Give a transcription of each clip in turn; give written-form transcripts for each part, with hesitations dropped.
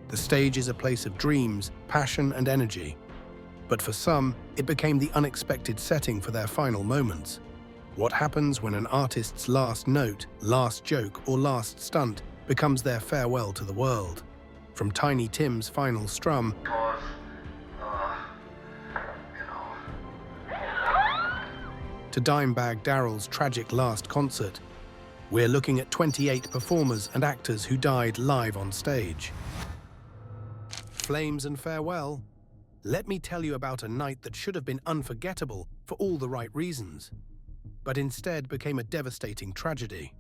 The stage is a place of dreams, passion, and energy. But for some, it became the unexpected setting for their final moments. What happens when an artist's last note, last joke, or last stunt becomes their farewell to the world? From Tiny Tim's final strum to Dime Bag Darrell's tragic last concert, we're looking at 28 performers and actors who died live on stage. Flames and farewell. Let me tell you about a night that should have been unforgettable for all the right reasons, but instead became a devastating tragedy.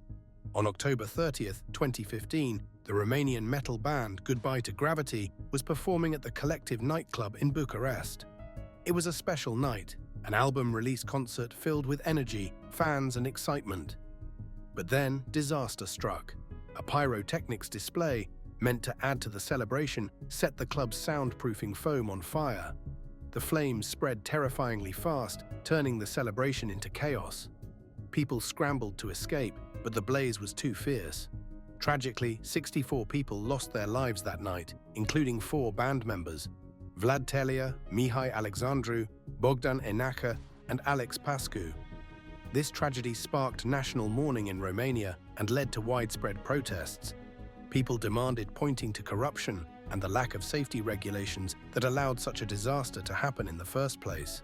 On October 30th, 2015, the Romanian metal band Goodbye to Gravity was performing at the Collective nightclub in Bucharest. It was a special night, an album release concert filled with energy, fans, and excitement. But then, disaster struck. A pyrotechnics display, meant to add to the celebration, set the club's soundproofing foam on fire. The flames spread terrifyingly fast, turning the celebration into chaos. People scrambled to escape, but the blaze was too fierce. Tragically, 64 people lost their lives that night, including 4 band members: Vlad Telia, Mihai Alexandru, Bogdan Enaka, and Alex Pascu. This tragedy sparked national mourning in Romania and led to widespread protests. People demanded pointing to corruption and the lack of safety regulations that allowed such a disaster to happen in the first place.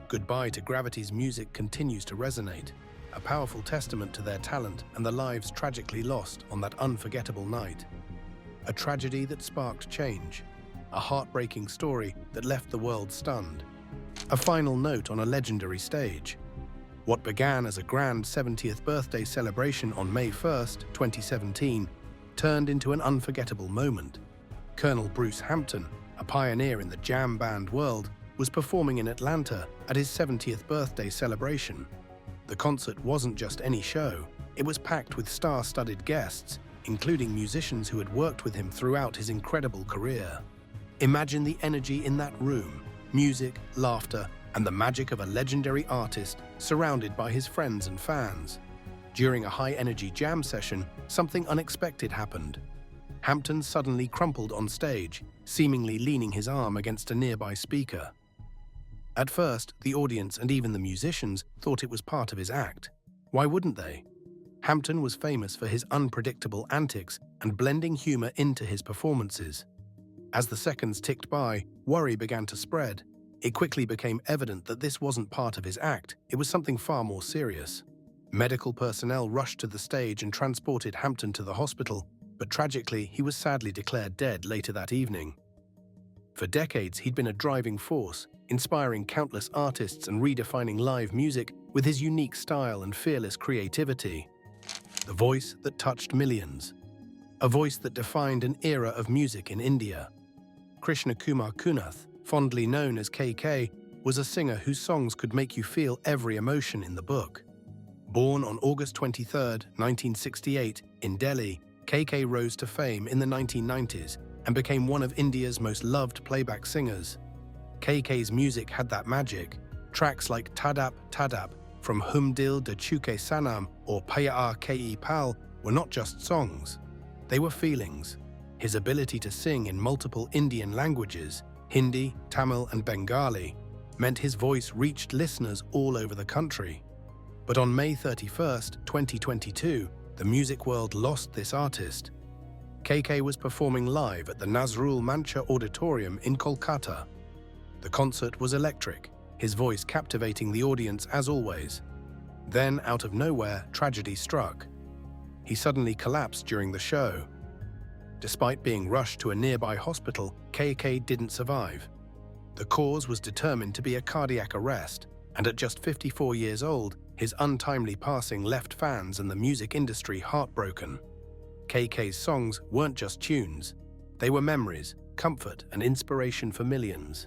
Goodbye to Gravity's music continues to resonate, a powerful testament to their talent and the lives tragically lost on that unforgettable night. A tragedy that sparked change, a heartbreaking story that left the world stunned. A final note on a legendary stage. What began as a grand 70th birthday celebration on May 1st, 2017, turned into an unforgettable moment. Colonel Bruce Hampton, a pioneer in the jam band world, was performing in Atlanta at his 70th birthday celebration. The concert wasn't just any show, it was packed with star-studded guests, including musicians who had worked with him throughout his incredible career. Imagine the energy in that room, music, laughter, and the magic of a legendary artist surrounded by his friends and fans. During a high-energy jam session, something unexpected happened. Hampton suddenly crumpled on stage, seemingly leaning his arm against a nearby speaker. At first, the audience and even the musicians thought it was part of his act. Why wouldn't they? Hampton was famous for his unpredictable antics and blending humor into his performances. As the seconds ticked by, worry began to spread. It quickly became evident that this wasn't part of his act, it was something far more serious. Medical personnel rushed to the stage and transported Hampton to the hospital, but tragically, he was sadly declared dead later that evening. For decades, he'd been a driving force, inspiring countless artists and redefining live music with his unique style and fearless creativity. The voice that touched millions. A voice that defined an era of music in India. Krishna Kumar Kunath, fondly known as KK, was a singer whose songs could make you feel every emotion in the book. Born on August 23, 1968, in Delhi, KK rose to fame in the 1990s and became one of India's most loved playback singers. KK's music had that magic. Tracks like Tadap Tadap from Hum Dil De Chuke Sanam or Pyar Ke Pal were not just songs. They were feelings. His ability to sing in multiple Indian languages, Hindi, Tamil, and Bengali, meant his voice reached listeners all over the country. But on May 31, 2022, the music world lost this artist. KK was performing live at the Nazrul Mancha Auditorium in Kolkata. The concert was electric, his voice captivating the audience as always. Then, out of nowhere, tragedy struck. He suddenly collapsed during the show. Despite being rushed to a nearby hospital, KK didn't survive. The cause was determined to be a cardiac arrest, and at just 54 years old, his untimely passing left fans and the music industry heartbroken. KK's songs weren't just tunes. They were memories, comfort, and inspiration for millions.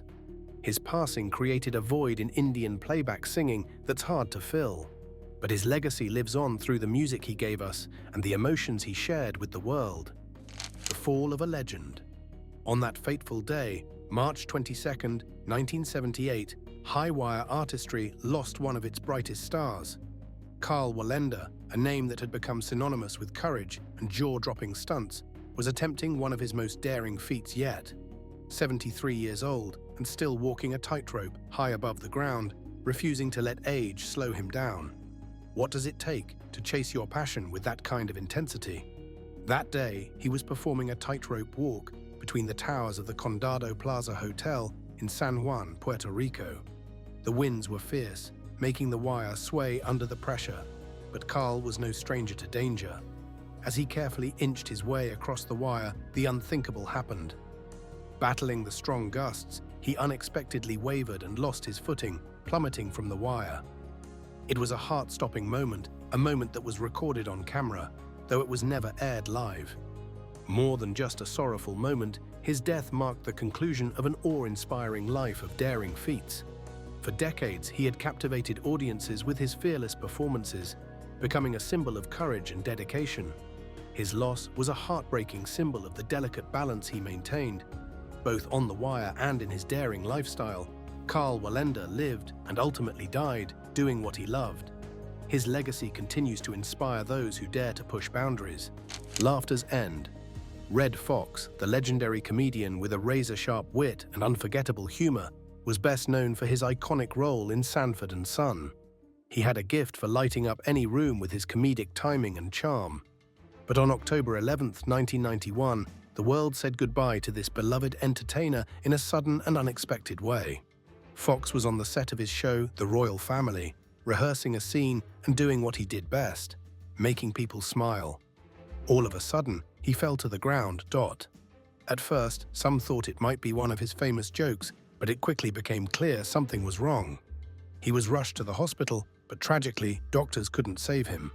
His passing created a void in Indian playback singing that's hard to fill. But his legacy lives on through the music he gave us and the emotions he shared with the world. The fall of a legend. On that fateful day, March 22, 1978, high-wire artistry lost one of its brightest stars. Carl Wallenda, a name that had become synonymous with courage and jaw-dropping stunts, was attempting one of his most daring feats yet. 73 years old and still walking a tightrope high above the ground, refusing to let age slow him down. What does it take to chase your passion with that kind of intensity? That day, he was performing a tightrope walk between the towers of the Condado Plaza Hotel in San Juan, Puerto Rico. The winds were fierce, making the wire sway under the pressure, but Carl was no stranger to danger. As he carefully inched his way across the wire, the unthinkable happened. Battling the strong gusts, he unexpectedly wavered and lost his footing, plummeting from the wire. It was a heart-stopping moment, a moment that was recorded on camera, though it was never aired live. More than just a sorrowful moment, his death marked the conclusion of an awe-inspiring life of daring feats. For decades, he had captivated audiences with his fearless performances, becoming a symbol of courage and dedication. His loss was a heartbreaking symbol of the delicate balance he maintained. Both on the wire and in his daring lifestyle, Carl Wallenda lived and ultimately died doing what he loved. His legacy continues to inspire those who dare to push boundaries. Laughter's End. Red Fox, the legendary comedian with a razor-sharp wit and unforgettable humor, was best known for his iconic role in Sanford and Son. He had a gift for lighting up any room with his comedic timing and charm. But on October 11, 1991, the world said goodbye to this beloved entertainer in a sudden and unexpected way. Fox was on the set of his show, The Royal Family, rehearsing a scene and doing what he did best, making people smile. All of a sudden, he fell to the ground. At first, some thought it might be one of his famous jokes, but it quickly became clear something was wrong. He was rushed to the hospital, but tragically, doctors couldn't save him.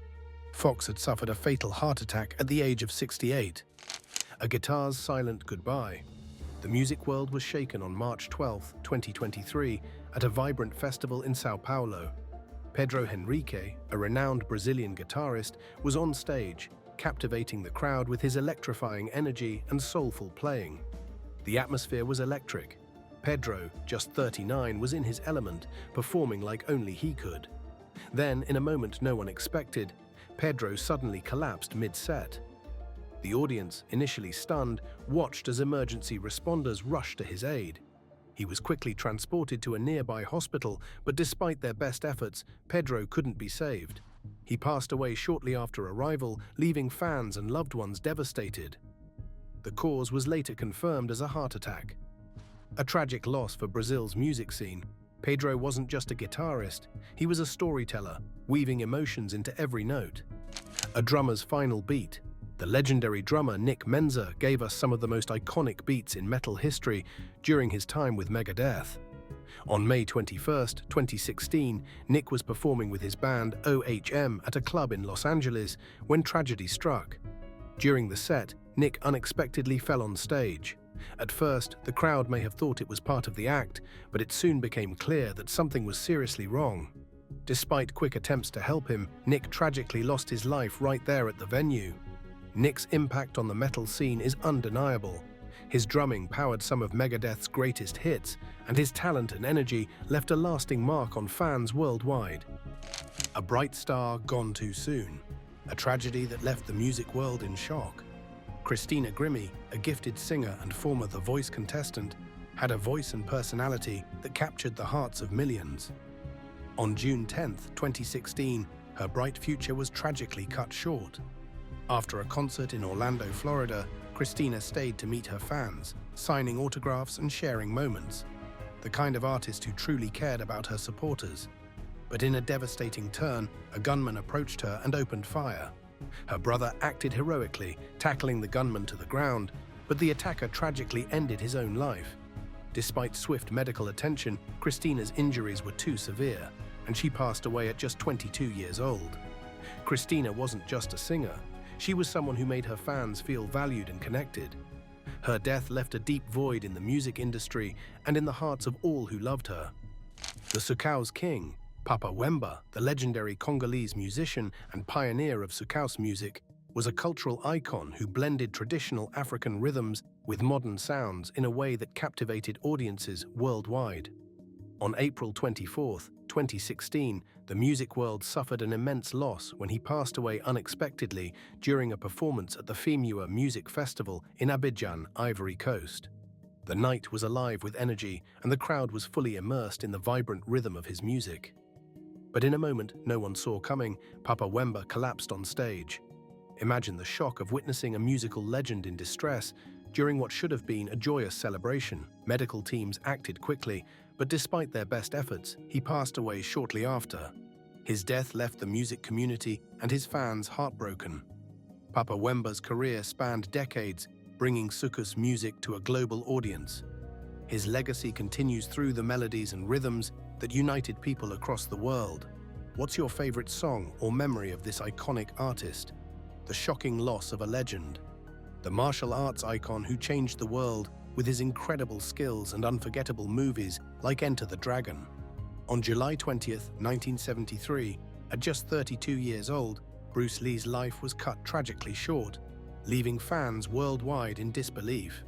Fox had suffered a fatal heart attack at the age of 68. A guitar's silent goodbye. The music world was shaken on March 12, 2023, at a vibrant festival in Sao Paulo. Pedro Henrique, a renowned Brazilian guitarist, was on stage, captivating the crowd with his electrifying energy and soulful playing. The atmosphere was electric. Pedro, just 39, was in his element, performing like only he could. Then, in a moment no one expected, Pedro suddenly collapsed mid-set. The audience, initially stunned, watched as emergency responders rushed to his aid. He was quickly transported to a nearby hospital, but despite their best efforts, Pedro couldn't be saved. He passed away shortly after arrival, leaving fans and loved ones devastated. The cause was later confirmed as a heart attack. A tragic loss for Brazil's music scene. Pedro wasn't just a guitarist, he was a storyteller, weaving emotions into every note. A drummer's final beat. The legendary drummer Nick Menza gave us some of the most iconic beats in metal history during his time with Megadeth. On May 21, 2016, Nick was performing with his band OHM at a club in Los Angeles when tragedy struck. During the set, Nick unexpectedly fell on stage. At first, the crowd may have thought it was part of the act, but it soon became clear that something was seriously wrong. Despite quick attempts to help him, Nick tragically lost his life right there at the venue. Nick's impact on the metal scene is undeniable. His drumming powered some of Megadeth's greatest hits, and his talent and energy left a lasting mark on fans worldwide. A bright star gone too soon. A tragedy that left the music world in shock. Christina Grimmie, a gifted singer and former The Voice contestant, had a voice and personality that captured the hearts of millions. On June 10, 2016, her bright future was tragically cut short. After a concert in Orlando, Florida, Christina stayed to meet her fans, signing autographs and sharing moments. The kind of artist who truly cared about her supporters. But in a devastating turn, a gunman approached her and opened fire. Her brother acted heroically, tackling the gunman to the ground, but the attacker tragically ended his own life. Despite swift medical attention, Christina's injuries were too severe, and she passed away at just 22 years old. Christina wasn't just a singer. She was someone who made her fans feel valued and connected. Her death left a deep void in the music industry and in the hearts of all who loved her. The Soukous King, Papa Wemba, the legendary Congolese musician and pioneer of Soukous music, was a cultural icon who blended traditional African rhythms with modern sounds in a way that captivated audiences worldwide. On April 24, 2016, the music world suffered an immense loss when he passed away unexpectedly during a performance at the FEMUA Music Festival in Abidjan, Ivory Coast. The night was alive with energy, and the crowd was fully immersed in the vibrant rhythm of his music. But in a moment no one saw coming, Papa Wemba collapsed on stage. Imagine the shock of witnessing a musical legend in distress during what should have been a joyous celebration. Medical teams acted quickly, but despite their best efforts, he passed away shortly after. His death left the music community and his fans heartbroken. Papa Wemba's career spanned decades, bringing soukous music to a global audience. His legacy continues through the melodies and rhythms that united people across the world. What's your favorite song or memory of this iconic artist? The shocking loss of a legend. The martial arts icon who changed the world with his incredible skills and unforgettable movies like Enter the Dragon. On July 20th, 1973, at just 32 years old, Bruce Lee's life was cut tragically short, leaving fans worldwide in disbelief.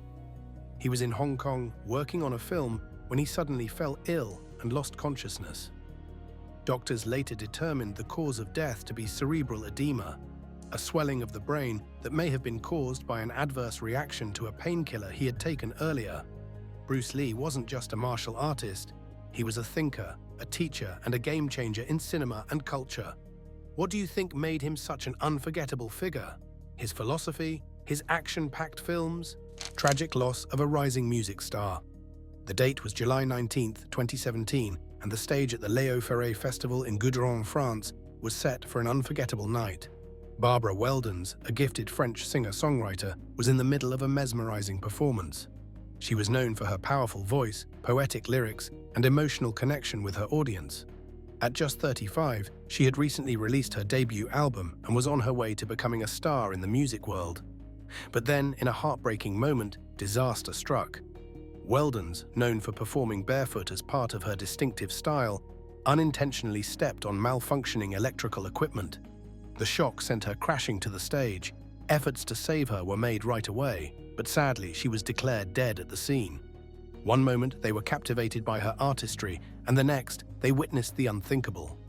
He was in Hong Kong working on a film when he suddenly fell ill and lost consciousness. Doctors later determined the cause of death to be cerebral edema, a swelling of the brain that may have been caused by an adverse reaction to a painkiller he had taken earlier. Bruce Lee wasn't just a martial artist, he was a thinker, a teacher, and a game-changer in cinema and culture. What do you think made him such an unforgettable figure? His philosophy, his action-packed films? Tragic loss of a rising music star. The date was July 19, 2017, and the stage at the Léo Ferré Festival in Goudron, France, was set for an unforgettable night. Barbara Weldons, a gifted French singer-songwriter, was in the middle of a mesmerizing performance. She was known for her powerful voice, poetic lyrics, and emotional connection with her audience. At just 35, she had recently released her debut album and was on her way to becoming a star in the music world. But then, in a heartbreaking moment, disaster struck. Weldons, known for performing barefoot as part of her distinctive style, unintentionally stepped on malfunctioning electrical equipment. The shock sent her crashing to the stage. Efforts to save her were made right away, but sadly she was declared dead at the scene. One moment they were captivated by her artistry, and the next they witnessed the unthinkable.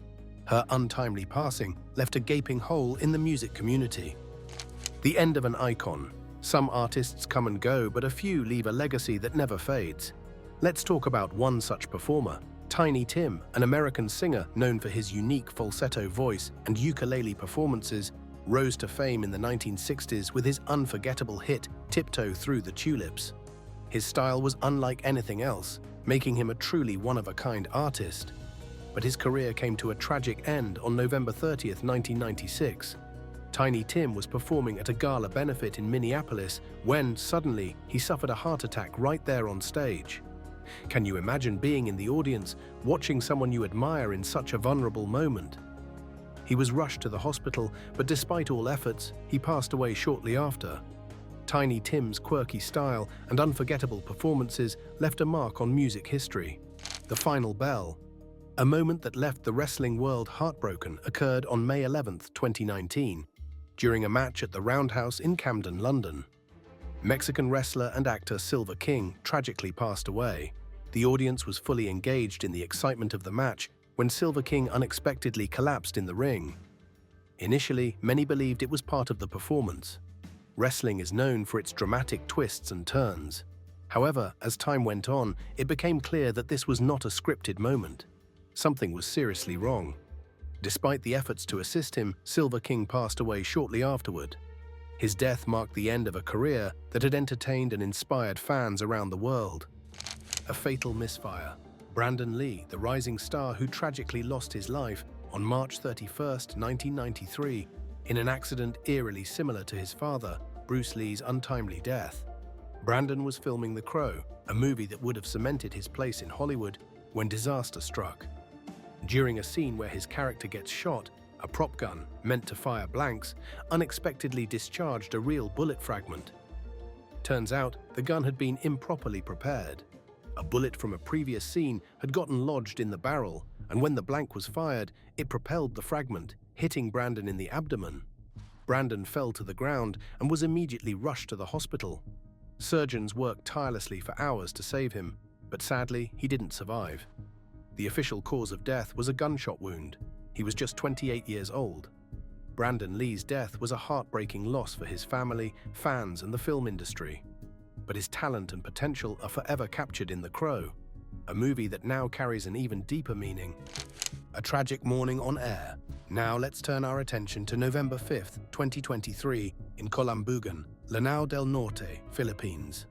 Her untimely passing left a gaping hole in the music community. The end of an icon. Some artists come and go, but a few leave a legacy that never fades. Let's talk about one such performer. Tiny Tim, an American singer known for his unique falsetto voice and ukulele performances, rose to fame in the 1960s with his unforgettable hit, Tiptoe Through the Tulips. His style was unlike anything else, making him a truly one-of-a-kind artist. But his career came to a tragic end on November 30th, 1996. Tiny Tim was performing at a gala benefit in Minneapolis when, suddenly, he suffered a heart attack right there on stage. Can you imagine being in the audience, watching someone you admire in such a vulnerable moment? He was rushed to the hospital, but despite all efforts, he passed away shortly after. Tiny Tim's quirky style and unforgettable performances left a mark on music history. The final bell, a moment that left the wrestling world heartbroken, occurred on May 11, 2019, during a match at the Roundhouse in Camden, London. Mexican wrestler and actor Silver King tragically passed away. The audience was fully engaged in the excitement of the match when Silver King unexpectedly collapsed in the ring. Initially, many believed it was part of the performance. Wrestling is known for its dramatic twists and turns. However, as time went on, it became clear that this was not a scripted moment. Something was seriously wrong. Despite the efforts to assist him, Silver King passed away shortly afterward. His death marked the end of a career that had entertained and inspired fans around the world. A fatal misfire. Brandon Lee, the rising star who tragically lost his life on March 31, 1993, in an accident eerily similar to his father, Bruce Lee's untimely death. Brandon was filming The Crow, a movie that would have cemented his place in Hollywood, when disaster struck. During a scene where his character gets shot, a prop gun, meant to fire blanks, unexpectedly discharged a real bullet fragment. Turns out, the gun had been improperly prepared. A bullet from a previous scene had gotten lodged in the barrel, and when the blank was fired, it propelled the fragment, hitting Brandon in the abdomen. Brandon fell to the ground and was immediately rushed to the hospital. Surgeons worked tirelessly for hours to save him, but sadly, he didn't survive. The official cause of death was a gunshot wound. He was just 28 years old. Brandon Lee's death was a heartbreaking loss for his family, fans, and the film industry. But his talent and potential are forever captured in The Crow, a movie that now carries an even deeper meaning. A tragic morning on air. Now let's turn our attention to November 5th, 2023, in Colambugan, Lanao del Norte, Philippines.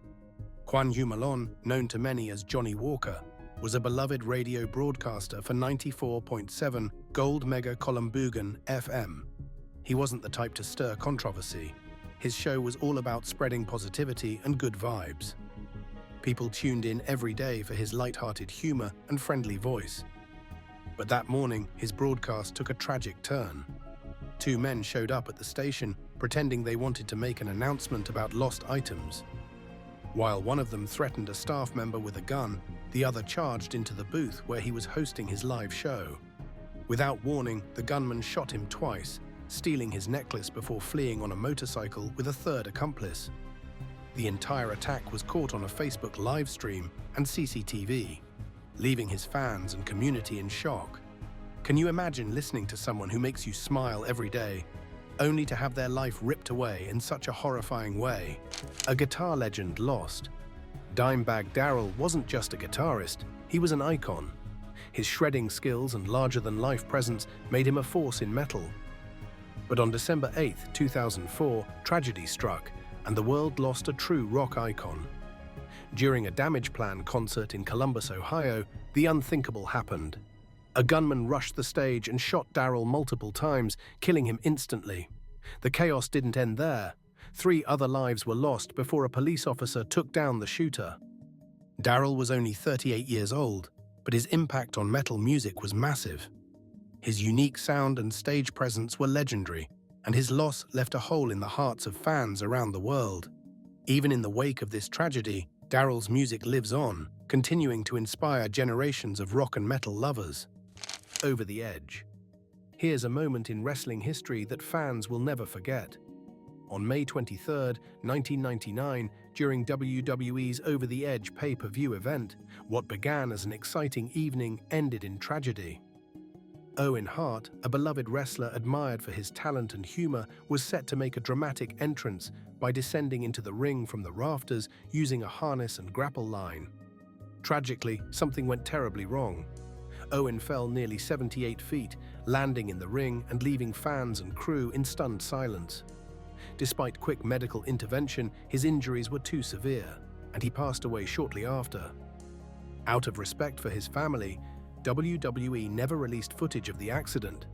Juan Humalon, known to many as Johnny Walker, was a beloved radio broadcaster for 94.7 Gold Mega Colambugan FM. He wasn't the type to stir controversy. His show was all about spreading positivity and good vibes. People tuned in every day for his light-hearted humor and friendly voice. But that morning, his broadcast took a tragic turn. Two men showed up at the station, pretending they wanted to make an announcement about lost items. While one of them threatened a staff member with a gun, the other charged into the booth where he was hosting his live show. Without warning, the gunman shot him twice, stealing his necklace before fleeing on a motorcycle with a third accomplice. The entire attack was caught on a Facebook live stream and CCTV, leaving his fans and community in shock. Can you imagine listening to someone who makes you smile every day, only to have their life ripped away in such a horrifying way? A guitar legend lost. Dime Bag Darrell wasn't just a guitarist, he was an icon. His shredding skills and larger-than-life presence made him a force in metal. But on December 8, 2004, tragedy struck, and the world lost a true rock icon. During a Damage Plan concert in Columbus, Ohio, the unthinkable happened. A gunman rushed the stage and shot Darrell multiple times, killing him instantly. The chaos didn't end there. 3 other lives were lost before a police officer took down the shooter. Darrell was only 38 years old, but his impact on metal music was massive. His unique sound and stage presence were legendary, and his loss left a hole in the hearts of fans around the world. Even in the wake of this tragedy, Darrell's music lives on, continuing to inspire generations of rock and metal lovers. Over the Edge. Here's a moment in wrestling history that fans will never forget. On May 23, 1999, during WWE's Over the Edge pay-per-view event, what began as an exciting evening ended in tragedy. Owen Hart, a beloved wrestler admired for his talent and humor, was set to make a dramatic entrance by descending into the ring from the rafters using a harness and grapple line. Tragically, something went terribly wrong. Owen fell nearly 78 feet, landing in the ring and leaving fans and crew in stunned silence. Despite quick medical intervention, his injuries were too severe, and he passed away shortly after. Out of respect for his family, WWE never released footage of the accident,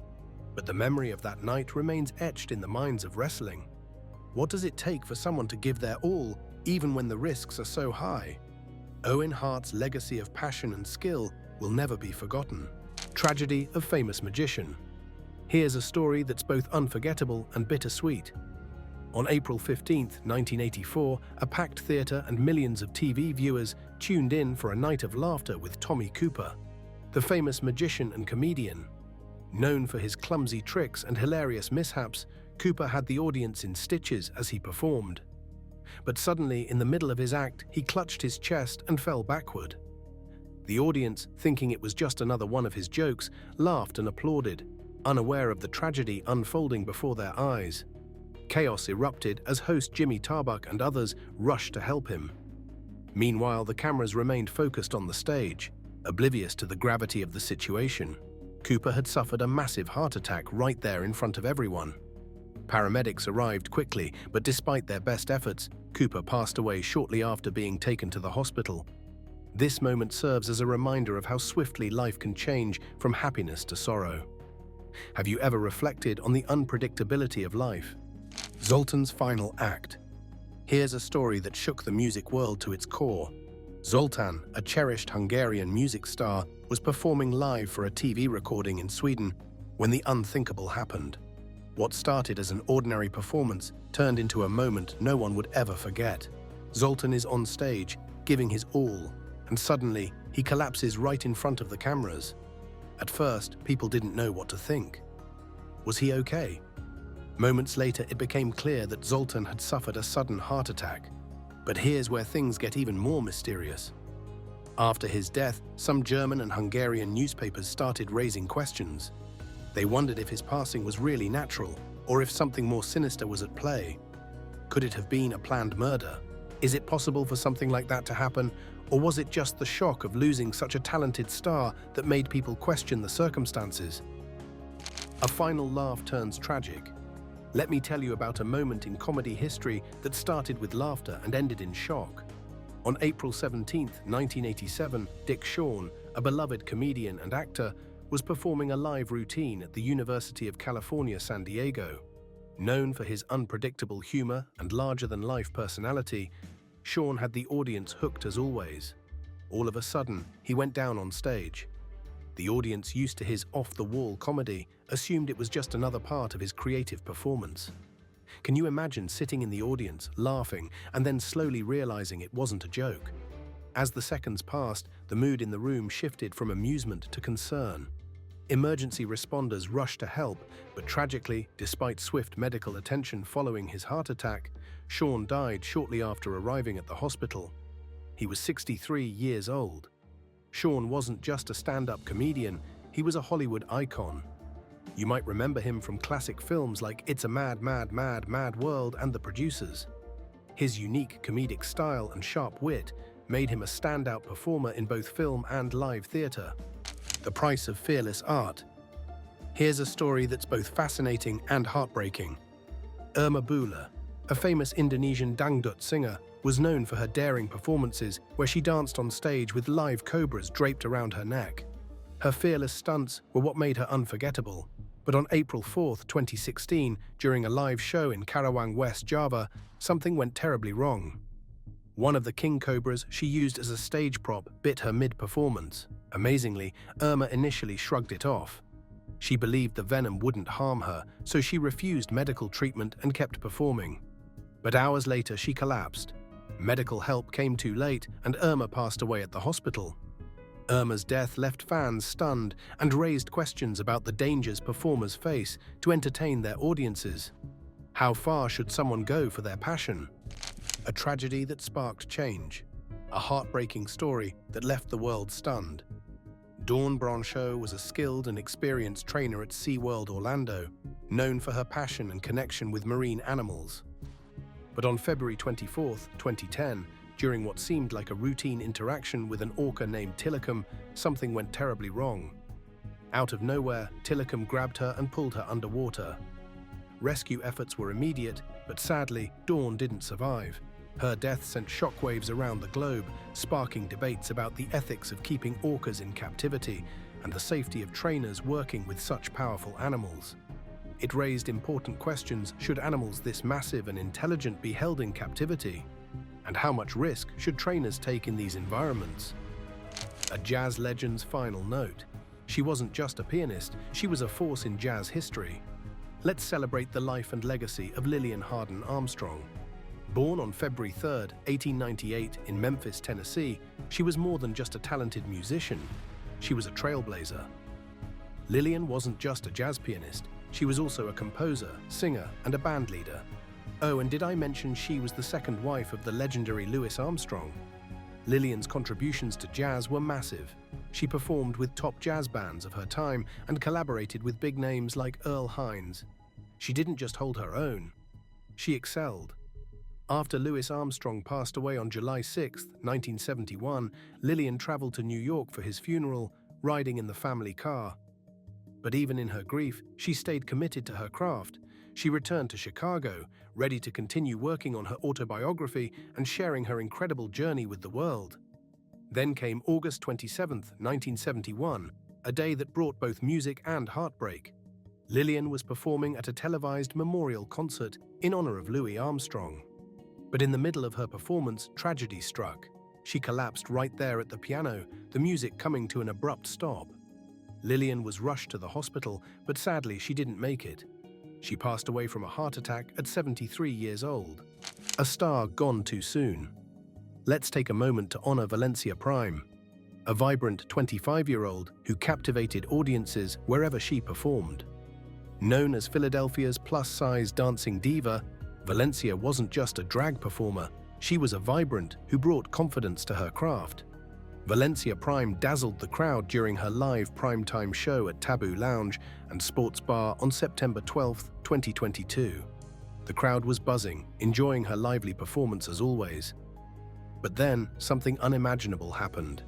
but the memory of that night remains etched in the minds of wrestling. What does it take for someone to give their all, even when the risks are so high? Owen Hart's legacy of passion and skill will never be forgotten. Tragedy of famous magician. Here's a story that's both unforgettable and bittersweet. On April 15, 1984, a packed theater and millions of TV viewers tuned in for a night of laughter with Tommy Cooper, the famous magician and comedian. Known for his clumsy tricks and hilarious mishaps, Cooper had the audience in stitches as he performed. But suddenly, in the middle of his act, he clutched his chest and fell backward. The audience, thinking it was just another one of his jokes, laughed and applauded, unaware of the tragedy unfolding before their eyes. Chaos erupted as host Jimmy Tarbuck and others rushed to help him. Meanwhile, the cameras remained focused on the stage, oblivious to the gravity of the situation. Cooper had suffered a massive heart attack right there in front of everyone. Paramedics arrived quickly, but despite their best efforts, Cooper passed away shortly after being taken to the hospital. This moment serves as a reminder of how swiftly life can change from happiness to sorrow. Have you ever reflected on the unpredictability of life? Zoltan's final act. Here's a story that shook the music world to its core. Zoltan, a cherished Hungarian music star, was performing live for a TV recording in Sweden when the unthinkable happened. What started as an ordinary performance turned into a moment no one would ever forget. Zoltan is on stage, giving his all, and suddenly he collapses right in front of the cameras. At first, people didn't know what to think. Was he okay? Moments later, it became clear that Zoltan had suffered a sudden heart attack. But here's where things get even more mysterious. After his death, some German and Hungarian newspapers started raising questions. They wondered if his passing was really natural, or if something more sinister was at play. Could it have been a planned murder? Is it possible for something like that to happen, or was it just the shock of losing such a talented star that made people question the circumstances? A final laugh turns tragic. Let me tell you about a moment in comedy history that started with laughter and ended in shock. On April 17, 1987, Dick Shawn, a beloved comedian and actor, was performing a live routine at the University of California, San Diego. Known for his unpredictable humor and larger-than-life personality, Shawn had the audience hooked as always. All of a sudden, he went down on stage. The audience, used to his off-the-wall comedy, assumed it was just another part of his creative performance. Can you imagine sitting in the audience, laughing, and then slowly realizing it wasn't a joke? As the seconds passed, the mood in the room shifted from amusement to concern. Emergency responders rushed to help, but tragically, despite swift medical attention following his heart attack, Shawn died shortly after arriving at the hospital. He was 63 years old. Shawn wasn't just a stand-up comedian, he was a Hollywood icon. You might remember him from classic films like It's a Mad, Mad, Mad, Mad World and The Producers. His unique comedic style and sharp wit made him a standout performer in both film and live theater. The price of fearless art. Here's a story that's both fascinating and heartbreaking. Irma Bula, a famous Indonesian dangdut singer, was known for her daring performances where she danced on stage with live cobras draped around her neck. Her fearless stunts were what made her unforgettable. But on April 4, 2016, during a live show in Karawang, West Java, something went terribly wrong. One of the king cobras she used as a stage prop bit her mid-performance. Amazingly, Irma initially shrugged it off. She believed the venom wouldn't harm her, so she refused medical treatment and kept performing. But hours later, she collapsed. Medical help came too late, and Irma passed away at the hospital. Irma's death left fans stunned and raised questions about the dangers performers face to entertain their audiences. How far should someone go for their passion? A tragedy that sparked change. A heartbreaking story that left the world stunned. Dawn Broncho was a skilled and experienced trainer at SeaWorld Orlando, known for her passion and connection with marine animals. But on February 24, 2010, during what seemed like a routine interaction with an orca named Tilikum, something went terribly wrong. Out of nowhere, Tilikum grabbed her and pulled her underwater. Rescue efforts were immediate, but sadly, Dawn didn't survive. Her death sent shockwaves around the globe, sparking debates about the ethics of keeping orcas in captivity and the safety of trainers working with such powerful animals. It raised important questions: should animals this massive and intelligent be held in captivity? And how much risk should trainers take in these environments? A jazz legend's final note. She wasn't just a pianist, she was a force in jazz history. Let's celebrate the life and legacy of Lillian Harden Armstrong. Born on February 3, 1898 in Memphis, Tennessee, she was more than just a talented musician. She was a trailblazer. Lillian wasn't just a jazz pianist, she was also a composer, singer, and a band leader. Oh, and did I mention she was the second wife of the legendary Louis Armstrong? Lillian's contributions to jazz were massive. She performed with top jazz bands of her time and collaborated with big names like Earl Hines. She didn't just hold her own, she excelled. After Louis Armstrong passed away on July 6, 1971, Lillian traveled to New York for his funeral, riding in the family car. But even in her grief, she stayed committed to her craft. She returned to Chicago, ready to continue working on her autobiography and sharing her incredible journey with the world. Then came August 27, 1971, a day that brought both music and heartbreak. Lillian was performing at a televised memorial concert in honor of Louis Armstrong. But in the middle of her performance, tragedy struck. She collapsed right there at the piano, the music coming to an abrupt stop. Lillian was rushed to the hospital, but sadly she didn't make it. She passed away from a heart attack at 73 years old. A star gone too soon. Let's take a moment to honor Valencia Prime, a vibrant 25-year-old who captivated audiences wherever she performed. Known as Philadelphia's plus-size dancing diva, Valencia wasn't just a drag performer, she was a vibrant who brought confidence to her craft. Valencia Prime dazzled the crowd during her live primetime show at Taboo Lounge and Sports Bar on September 12, 2022. The crowd was buzzing, enjoying her lively performance as always. But then, something unimaginable happened.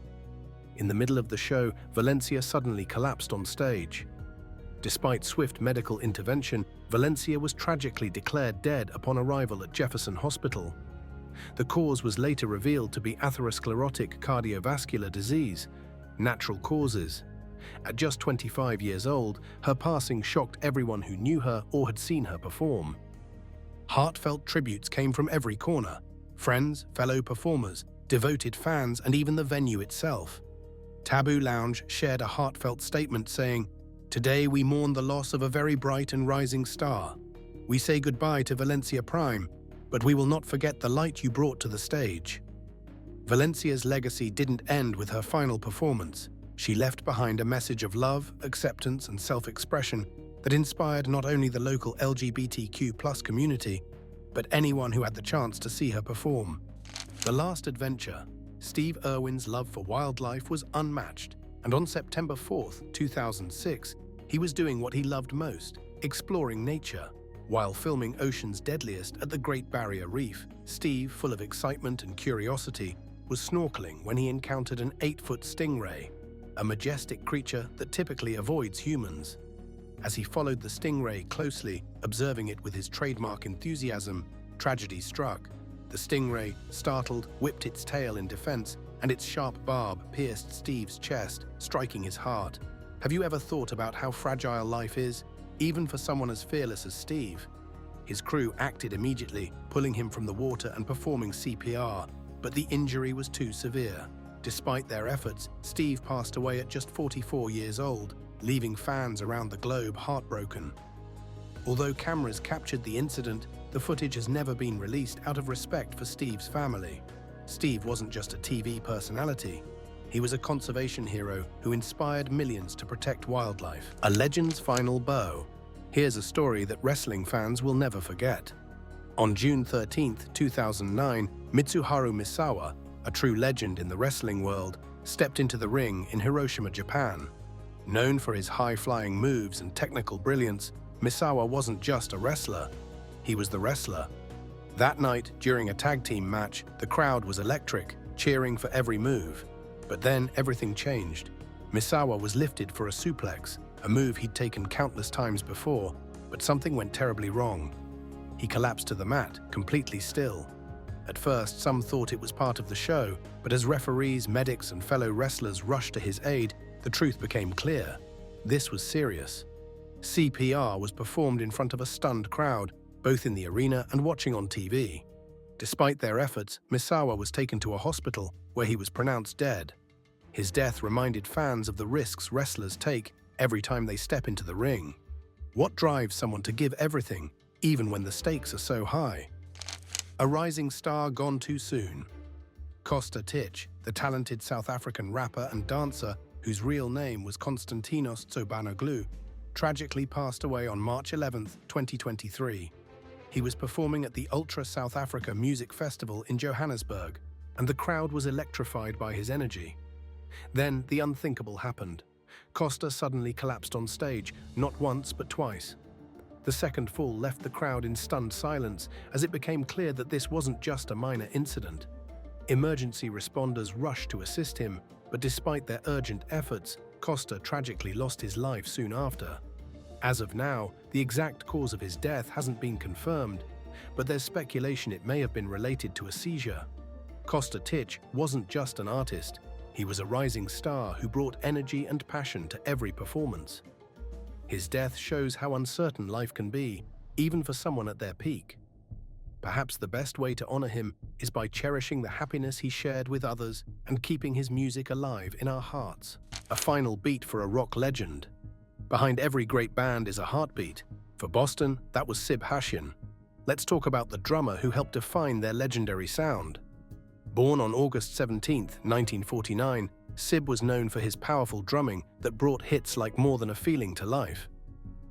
In the middle of the show, Valencia suddenly collapsed on stage. Despite swift medical intervention, Valencia was tragically declared dead upon arrival at Jefferson Hospital. The cause was later revealed to be atherosclerotic cardiovascular disease, natural causes. At just 25 years old, her passing shocked everyone who knew her or had seen her perform. Heartfelt tributes came from every corner: friends, fellow performers, devoted fans, and even the venue itself. Taboo Lounge shared a heartfelt statement saying, "Today we mourn the loss of a very bright and rising star. We say goodbye to Valencia Prime, but we will not forget the light you brought to the stage." Valencia's legacy didn't end with her final performance. She left behind a message of love, acceptance, and self-expression that inspired not only the local LGBTQ+ community, but anyone who had the chance to see her perform. The last adventure, Steve Irwin's love for wildlife was unmatched, and on September 4, 2006, he was doing what he loved most, exploring nature. While filming Ocean's Deadliest at the Great Barrier Reef, Steve, full of excitement and curiosity, was snorkeling when he encountered an 8-foot stingray, a majestic creature that typically avoids humans. As he followed the stingray closely, observing it with his trademark enthusiasm, tragedy struck. The stingray, startled, whipped its tail in defense, and its sharp barb pierced Steve's chest, striking his heart. Have you ever thought about how fragile life is, even for someone as fearless as Steve? His crew acted immediately, pulling him from the water and performing CPR, but the injury was too severe. Despite their efforts, Steve passed away at just 44 years old, leaving fans around the globe heartbroken. Although cameras captured the incident, the footage has never been released out of respect for Steve's family. Steve wasn't just a TV personality. He was a conservation hero who inspired millions to protect wildlife. A legend's final bow. Here's a story that wrestling fans will never forget. On June 13, 2009, Mitsuharu Misawa, a true legend in the wrestling world, stepped into the ring in Hiroshima, Japan. Known for his high-flying moves and technical brilliance, Misawa wasn't just a wrestler. He was the wrestler. That night, during a tag team match, the crowd was electric, cheering for every move. But then everything changed. Misawa was lifted for a suplex, a move he'd taken countless times before, but something went terribly wrong. He collapsed to the mat, completely still. At first, some thought it was part of the show, but as referees, medics, and fellow wrestlers rushed to his aid, the truth became clear. This was serious. CPR was performed in front of a stunned crowd, both in the arena and watching on TV. Despite their efforts, Misawa was taken to a hospital, where he was pronounced dead. His death reminded fans of the risks wrestlers take every time they step into the ring. What drives someone to give everything, even when the stakes are so high? A rising star gone too soon. Costa Titch, the talented South African rapper and dancer whose real name was Konstantinos Tsobanoglu, tragically passed away on March 11, 2023. He was performing at the Ultra South Africa Music Festival in Johannesburg, and the crowd was electrified by his energy. Then the unthinkable happened. Costa suddenly collapsed on stage, not once but twice. The second fall left the crowd in stunned silence as it became clear that this wasn't just a minor incident. Emergency responders rushed to assist him, but despite their urgent efforts, Costa tragically lost his life soon after. As of now, the exact cause of his death hasn't been confirmed, but there's speculation it may have been related to a seizure. Costa Titch wasn't just an artist. He was a rising star who brought energy and passion to every performance. His death shows how uncertain life can be, even for someone at their peak. Perhaps the best way to honor him is by cherishing the happiness he shared with others and keeping his music alive in our hearts. A final beat for a rock legend. Behind every great band is a heartbeat. For Boston, that was Sib Hashian. Let's talk about the drummer who helped define their legendary sound. Born on August 17, 1949, Sib was known for his powerful drumming that brought hits like More Than a Feeling to life.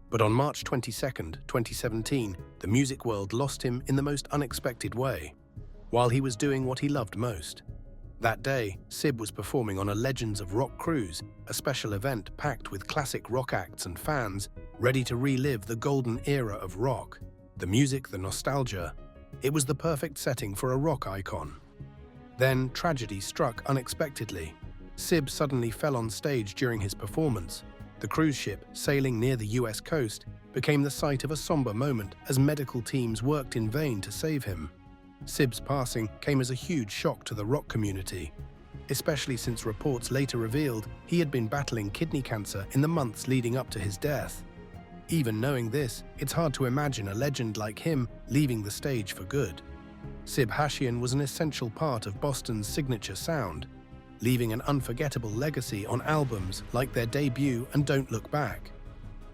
But on March 22, 2017, the music world lost him in the most unexpected way, while he was doing what he loved most. That day, Sib was performing on a Legends of Rock cruise, a special event packed with classic rock acts and fans ready to relive the golden era of rock. The music, the nostalgia. It was the perfect setting for a rock icon. Then, tragedy struck unexpectedly. Sib suddenly fell on stage during his performance. The cruise ship, sailing near the US coast, became the site of a somber moment as medical teams worked in vain to save him. Sib's passing came as a huge shock to the rock community, especially since reports later revealed he had been battling kidney cancer in the months leading up to his death. Even knowing this, it's hard to imagine a legend like him leaving the stage for good. Sib Hashian was an essential part of Boston's signature sound, leaving an unforgettable legacy on albums like their debut and Don't Look Back.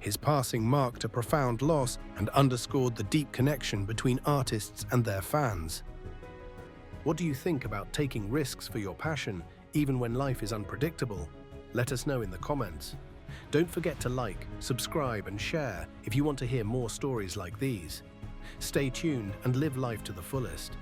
His passing marked a profound loss and underscored the deep connection between artists and their fans. What do you think about taking risks for your passion, even when life is unpredictable? Let us know in the comments. Don't forget to like, subscribe, and share if you want to hear more stories like these. Stay tuned and live life to the fullest.